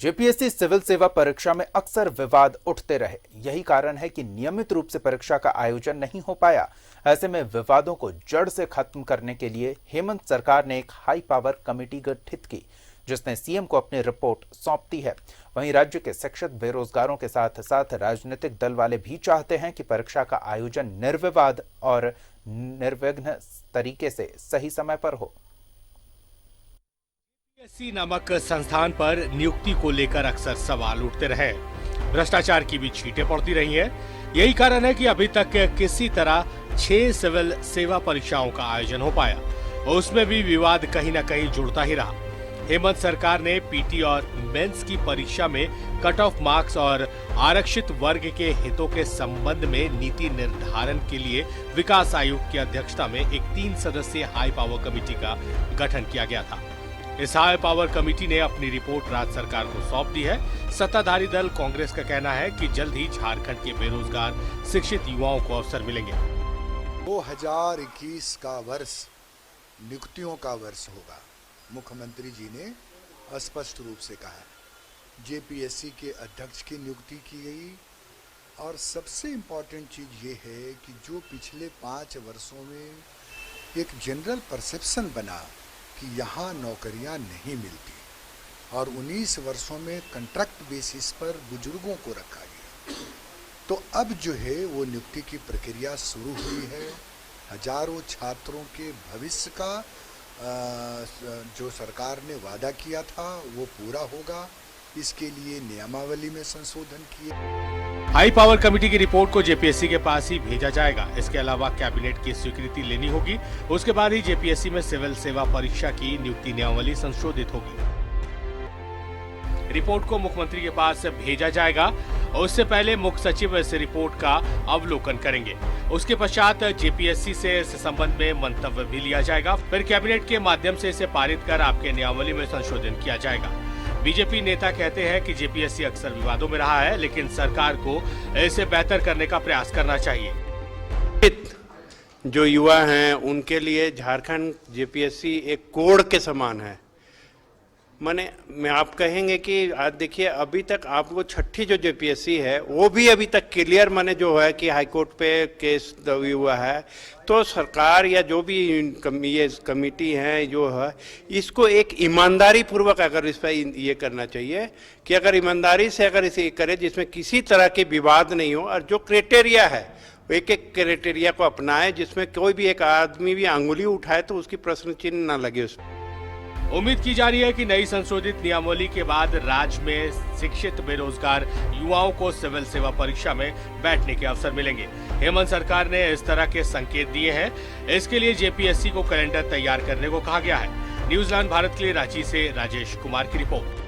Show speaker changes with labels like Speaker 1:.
Speaker 1: JPSC civil सेवा परीक्षा में अक्सर विवाद उठते रहे। यही कारण है कि नियमित रूप से परीक्षा का आयोजन नहीं हो पाया। ऐसे में विवादों को जड़ से खत्म करने के लिए हेमंत सरकार ने एक हाई पावर कमेटी गठित की, जिसने सीएम को अपनी रिपोर्ट सौंप दी है। वहीं राज्य के शिक्षित बेरोजगारों के साथ साथ राजनीतिक दल वाले भी चाहते हैं कि परीक्षा का आयोजन निर्विवाद और निर्विघ्न तरीके से सही समय पर हो।
Speaker 2: जेपीएससी नामक संस्थान पर नियुक्ति को लेकर अक्सर सवाल उठते रहे। भ्रष्टाचार की भी छींटें पड़ती रही हैं। यही कारण है कि अभी तक किसी तरह 6 सिविल सेवा परीक्षाओं का आयोजन हो पाया और उसमें भी विवाद कहीं न कहीं जुड़ता ही रहा। हेमंत सरकार ने पीटी और मेंस की परीक्षा में कट ऑफ मार्क्स और आरक्षित वर्ग के हितों के संबंध में नीति निर्धारण के लिए विकास आयोग की अध्यक्षता में एक 3 सदस्यीय हाई पावर कमेटी का गठन किया गया था। इस हाई पावर कमेटी ने अपनी रिपोर्ट राज्य सरकार को सौंप दी है। सत्ताधारी दल कांग्रेस का कहना है कि जल्द ही झारखंड के बेरोजगार शिक्षित युवाओं को अवसर मिलेंगे।
Speaker 3: 2021 का वर्ष नियुक्तियों का वर्ष होगा। मुख्यमंत्री जी ने स्पष्ट रूप से कहा है। जेपीएससी के अध्यक्ष की नियुक्ति की गई और सबसे इम्पोर्टेंट चीज़ ये है कि जो पिछले 5 वर्षों में एक जनरल परसेप्शन बना कि यहाँ नौकरियाँ नहीं मिलती और 19 वर्षों में कॉन्ट्रैक्ट बेसिस पर बुजुर्गों को रखा गया, तो अब जो है वो नियुक्ति की प्रक्रिया शुरू हुई है। हजारों छात्रों के भविष्य का जो सरकार ने वादा किया था वो पूरा होगा। इसके लिए नियमावली में संशोधन किए।
Speaker 2: हाई पावर कमेटी की रिपोर्ट को जेपीएससी के पास ही भेजा जाएगा। इसके अलावा कैबिनेट की स्वीकृति लेनी होगी। उसके बाद ही जेपीएससी में सिविल सेवा परीक्षा की नियुक्ति नियमावली संशोधित होगी। रिपोर्ट को मुख्यमंत्री के पास भेजा जाएगा और उससे पहले मुख्य सचिव इस रिपोर्ट का अवलोकन करेंगे। उसके पश्चात जेपीएससी से इस संबंध में मंतव्य भी लिया जाएगा। फिर कैबिनेट के माध्यम से इसे पारित कर आपके नियमावली में संशोधन किया जाएगा। बीजेपी नेता कहते हैं कि जेपीएससी अक्सर विवादों में रहा है, लेकिन सरकार को इसे बेहतर करने का प्रयास करना चाहिए।
Speaker 4: जो युवा हैं उनके लिए झारखंड जेपीएससी एक कोड़ के समान है। मैं आप कहेंगे कि आज देखिए अभी तक आपको छठी जो जेपीएससी है वो भी अभी तक क्लियर जो है कि हाईकोर्ट पे केस हुआ है। तो सरकार या जो भी ये कमेटी है जो है इसको एक ईमानदारी पूर्वक अगर इस पर ये करना चाहिए कि अगर ईमानदारी से अगर इसे करे जिसमें किसी तरह के विवाद नहीं हो और जो क्राइटेरिया है एक क्राइटेरिया को अपनाए जिसमें कोई भी एक आदमी भी अंगुली उठाए तो उसकी प्रश्न चिन्ह न लगे उस।
Speaker 2: उम्मीद की जा रही है कि नई संशोधित नियमावली के बाद राज्य में शिक्षित बेरोजगार युवाओं को सिविल सेवा परीक्षा में बैठने के अवसर मिलेंगे। हेमंत सरकार ने इस तरह के संकेत दिए हैं। इसके लिए जेपीएससी को कैलेंडर तैयार करने को कहा गया है। न्यूजीलैंड भारत के लिए रांची से राजेश कुमार की रिपोर्ट।